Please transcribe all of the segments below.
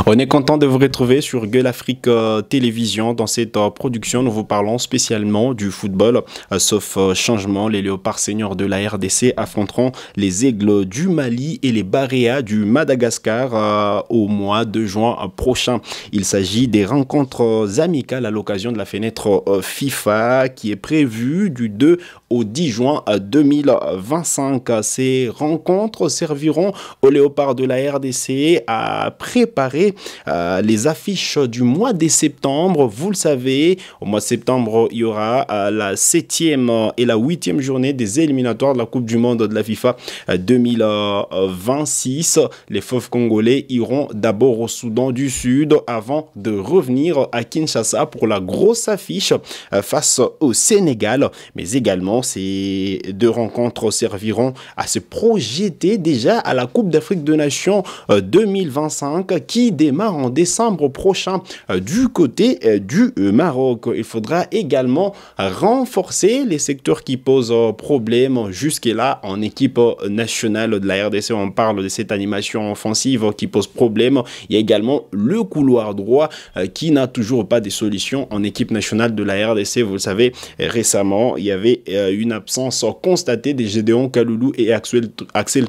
On est content de vous retrouver sur Gueule Afrique Télévision. Dans cette production, nous vous parlons spécialement du football. Sauf changement, les Léopards seniors de la RDC affronteront les Aigles du Mali et les Baréas du Madagascar au mois de juin prochain. Il s'agit des rencontres amicales à l'occasion de la fenêtre FIFA qui est prévue du 2 au 10 juin 2025. Ces rencontres serviront aux Léopards de la RDC à préparer les affiches du mois de septembre. Vous le savez, au mois de septembre, il y aura la 7e et la 8e journée des éliminatoires de la Coupe du Monde de la FIFA 2026. Les Fauves congolais iront d'abord au Soudan du Sud avant de revenir à Kinshasa pour la grosse affiche face au Sénégal. Mais également, ces deux rencontres serviront à se projeter déjà à la Coupe d'Afrique des Nations 2025 qui démarre en décembre prochain du côté du Maroc. Il faudra également renforcer les secteurs qui posent problème jusque-là en équipe nationale de la RDC. On parle de cette animation offensive qui pose problème. Il y a également le couloir droit qui n'a toujours pas de solution en équipe nationale de la RDC. Vous le savez, récemment, il y avait une absence constatée des Gédéon Kaloulou et Axel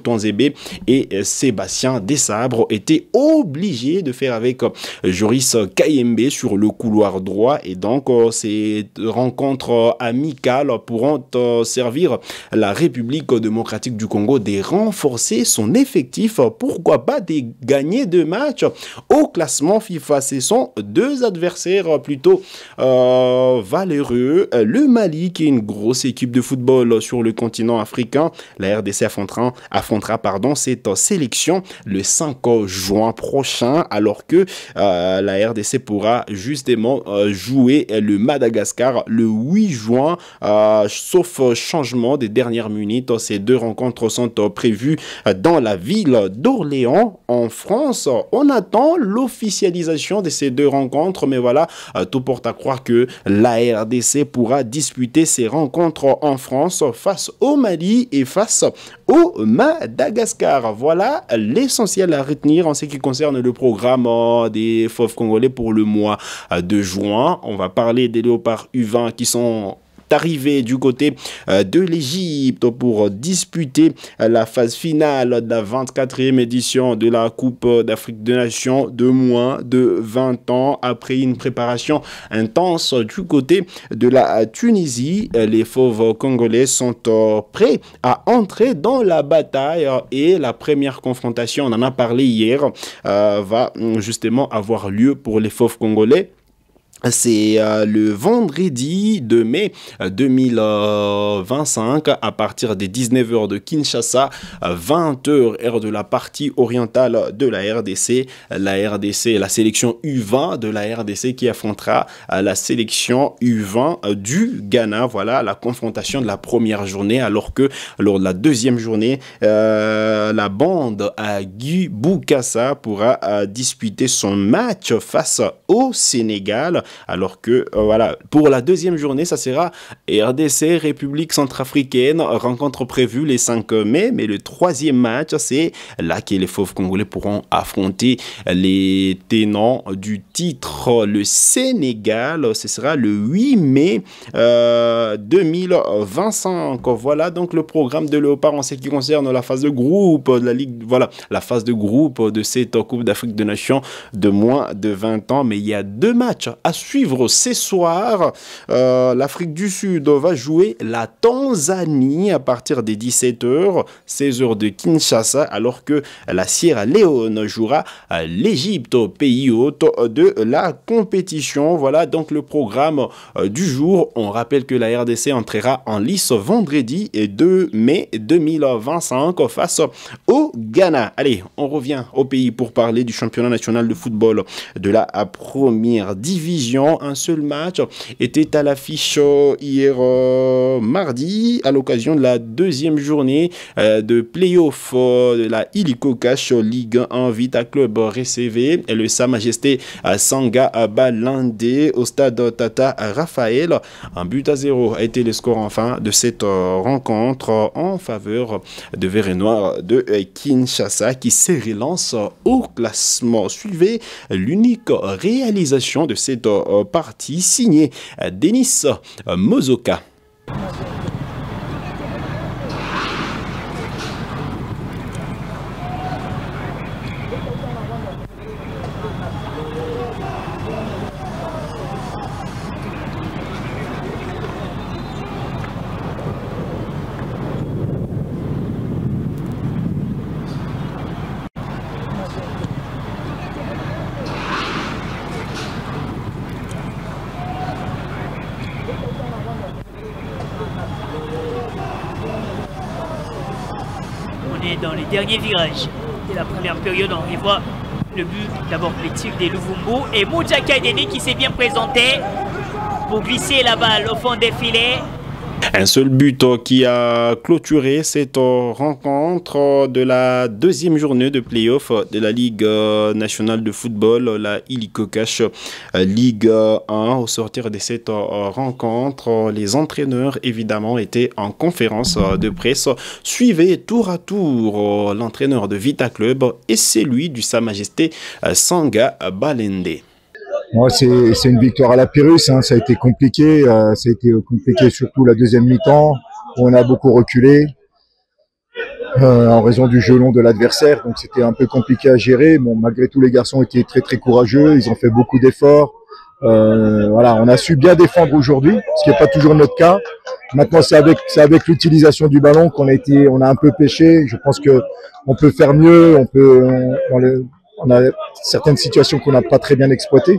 Tonzébé et Sébastien Desabre étaient obligés de faire avec Joris Kayembe sur le couloir droit et donc ces rencontres amicales pourront servir la République démocratique du Congo de renforcer son effectif, pourquoi pas de gagner 2 matchs au classement FIFA. Ce sont deux adversaires plutôt valeureux. Le Mali qui est une grosse équipe de football sur le continent africain. La RDC affrontera cette sélection le 5 juin prochain alors que la RDC pourra justement jouer le Madagascar le 8 juin sauf changement des dernières minutes. Ces deux rencontres sont prévues dans la ville d'Orléans en France. On attend l'officialisation de ces deux rencontres mais voilà, tout porte à croire que la RDC pourra disputer ces rencontres en France face au Mali et face au Madagascar. Voilà l'essentiel à retenir en ce qui concerne le programme des Fauves congolais pour le mois de juin. On va parler des Léopards U20 qui sont arrivé du côté de l'Égypte pour disputer la phase finale de la 24e édition de la Coupe d'Afrique des Nations de moins de 20 ans. Après une préparation intense du côté de la Tunisie, les Fauves congolais sont prêts à entrer dans la bataille et la première confrontation, on en a parlé hier, va justement avoir lieu pour les Fauves congolais. C'est le vendredi de mai 2025 à partir des 19h de Kinshasa, 20h heure de la partie orientale de la RDC. La sélection U20 de la RDC qui affrontera la sélection U20 du Ghana. Voilà la confrontation de la première journée alors que lors de la deuxième journée, la bande à Guy Boukassa pourra disputer son match face au Sénégal. Alors que, voilà, pour la deuxième journée, ça sera RDC, République centrafricaine, rencontre prévue les 5 mai. Mais le troisième match, c'est là que les Fauves congolais pourront affronter les tenants du titre, le Sénégal. Ce sera le 8 mai 2025. Voilà donc le programme de Léopard en ce qui concerne la phase de groupe de la Ligue. Voilà, la phase de groupe de cette Coupe d'Afrique des Nations de moins de 20 ans. Mais il y a 2 matchs à suivre ce soir. L'Afrique du Sud va jouer la Tanzanie à partir des 17h, 16h de Kinshasa, alors que la Sierra Leone jouera l'Égypte, pays hôte de la compétition. Voilà donc le programme du jour. On rappelle que la RDC entrera en lice vendredi 2 mai 2025 face au Ghana. Allez, on revient au pays pour parler du championnat national de football de la première division division. Un seul match était à l'affiche hier mardi à l'occasion de la deuxième journée de play-off de la Illico Cash Ligue 1 Vita Club RCV et le Sa Majesté Sanga Balindé au stade Tata Raphaël. Un but à 0 a été le score enfin de cette rencontre en faveur de Vérénoir de Kinshasa qui se relance au classement. Suivez l'unique réalisation de cette partie signée Denis Mozoka. Dans les derniers virages de la première période, on revoit le but d'abord collectif des Luvumbo et Moudjaka Dene qui s'est bien présenté pour glisser la balle au fond des filets. Un seul but qui a clôturé cette rencontre de la deuxième journée de play-off de la Ligue nationale de football, la Illico Cash Ligue 1. Au sortir de cette rencontre, les entraîneurs évidemment étaient en conférence de presse. Suivez tour à tour l'entraîneur de Vita Club et celui du Sa Majesté Sanga Balindé. Moi, c'est une victoire à la Pyrrhus, hein. Ça a été compliqué. Ça a été compliqué surtout la deuxième mi-temps, où on a beaucoup reculé en raison du jeu long de l'adversaire. Donc c'était un peu compliqué à gérer. Bon, malgré tout, les garçons étaient très très courageux. Ils ont fait beaucoup d'efforts. Voilà, on a su bien défendre aujourd'hui, ce qui n'est pas toujours notre cas. Maintenant, c'est avec l'utilisation du ballon qu'on a un peu pêché. Je pense que on peut faire mieux. On a certaines situations qu'on n'a pas très bien exploitées.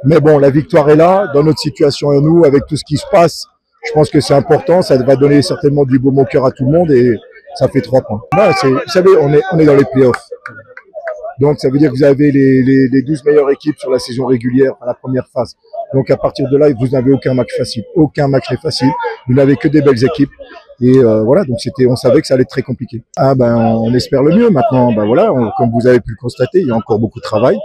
Mais bon, la victoire est là, dans notre situation et nous, avec tout ce qui se passe. Je pense que c'est important, ça va donner certainement du baume au cœur à tout le monde et ça fait 3 points. Là, vous savez, on est dans les playoffs. Donc ça veut dire que vous avez les 12 meilleures équipes sur la saison régulière à la première phase. Donc à partir de là, vous n'avez aucun match facile. Aucun match n'est facile. Vous n'avez que des belles équipes. Et voilà, donc on savait que ça allait être très compliqué. Ah ben, on espère le mieux maintenant. Ben voilà, comme vous avez pu le constater, il y a encore beaucoup de travail.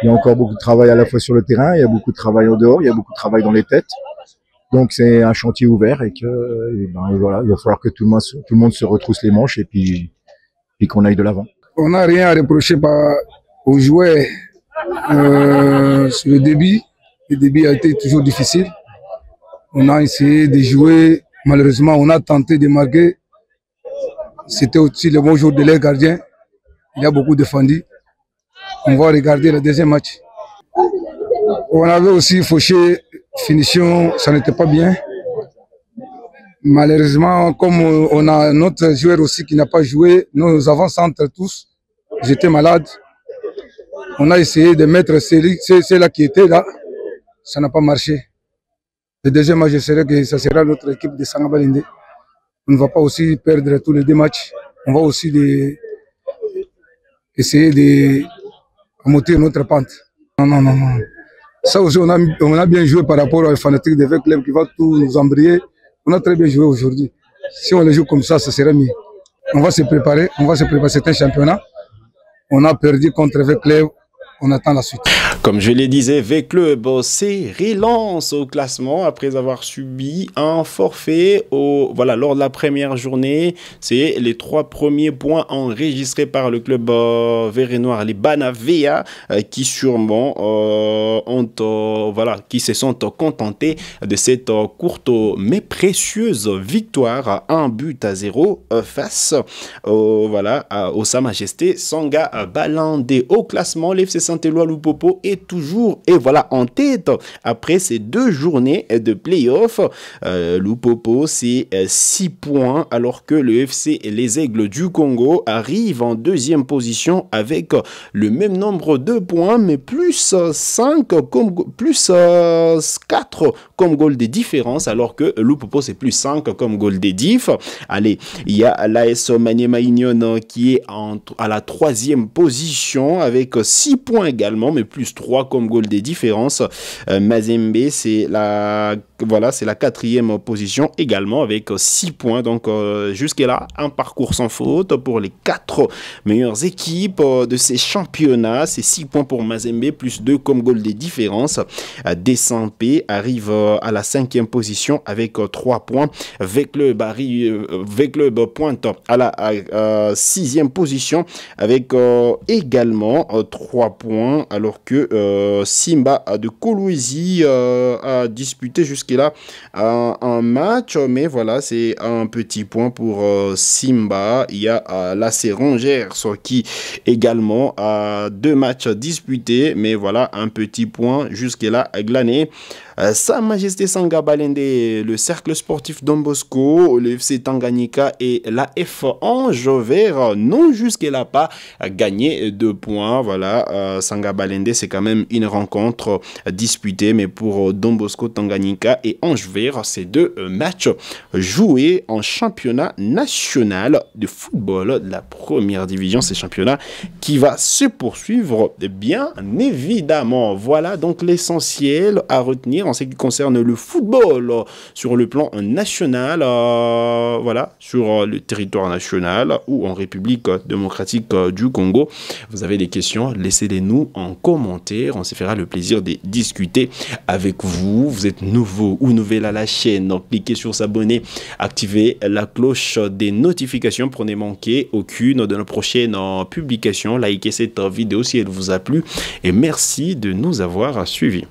Il y a encore beaucoup de travail à la fois sur le terrain, il y a beaucoup de travail au dehors, il y a beaucoup de travail dans les têtes. Donc c'est un chantier ouvert et voilà, il va falloir que tout le monde se retrousse les manches et puis qu'on aille de l'avant. On n'a rien à reprocher aux joueurs sur le début. Le début a été toujours difficile. On a essayé de jouer. Malheureusement, on a tenté de marquer. C'était aussi le bon jour de leur gardien. Il a beaucoup défendu. On va regarder le deuxième match. On avait aussi Fauché, finition, ça n'était pas bien. Malheureusement, comme on a notre joueur aussi qui n'a pas joué, nos avant-centres tous, j'étais malade. On a essayé de mettre ceux-là qui étaient là. Ça n'a pas marché. Le deuxième match, je sais que ça sera notre équipe de Sanga Balindé. On ne va pas aussi perdre tous les 2 matchs. On va aussi essayer de monter notre pente. Non. Ça aussi, on a bien joué par rapport aux fanatiques de club qui va tout nous embrayer. On a très bien joué aujourd'hui. Si on le joue comme ça serait mieux. On va se préparer. C'est un championnat. On a perdu contre Club. On attend la suite. Comme je le disais, V-Club se relance au classement après avoir subi un forfait lors de la première journée. C'est les 3 premiers points enregistrés par le club vérénoir, les Banavea, qui sûrement qui se sont contentés de cette courte mais précieuse victoire, 1-0 face au Sa Majesté Sanga Balindé. Au classement, l'FC Saint-Éloi Lupopo est toujours en tête après ces 2 journées de play-off. Lupopo, c'est 6 points alors que le FC et les Aigles du Congo arrivent en 2e position avec le même nombre de points mais plus 4 comme goal de différence, alors que Lupopo c'est plus 5 comme goal de diff. Allez, il y a l'AS Maniema Union qui est à la 3e position avec 6 points également, mais plus 3 comme goal de différence. Mazembe, c'est la 4e position également avec 6 points. Donc jusque-là, un parcours sans faute pour les 4 meilleures équipes de ces championnats. C'est 6 points pour Mazembe, plus 2 comme goal de différence. Desampe arrive à la 5e position avec 3 points. V-Club pointe à la 6e position avec également 3 points, alors que Simba de Kolwezi a disputé jusque-là un match, mais voilà, c'est un petit point pour Simba. Il y a l'AC Rangers qui également a 2 matchs disputés, mais voilà, un petit point jusque-là glané. Sa Majesté Sanga Balende, le cercle sportif Don Bosco, le FC Tanganyika et la F Ange Vert n'ont jusque-là pas gagné 2 points. Voilà, Sanga Balende, c'est quand même une rencontre disputée, mais pour Don Bosco, Tanganyika et Ange Vert, c'est 2 matchs joués en championnat national de football de la première division. C'est championnat qui va se poursuivre bien évidemment. Voilà donc l'essentiel à retenir en ce qui concerne le football sur le plan national, voilà, sur le territoire national ou en République démocratique du Congo. Vous avez des questions, laissez-les nous en commentaire, on se fera le plaisir de discuter avec vous. Vous êtes nouveau ou nouvelle à la chaîne, donc cliquez sur s'abonner, activez la cloche des notifications pour ne manquer aucune de nos prochaines publications. Likez cette vidéo si elle vous a plu et merci de nous avoir suivis.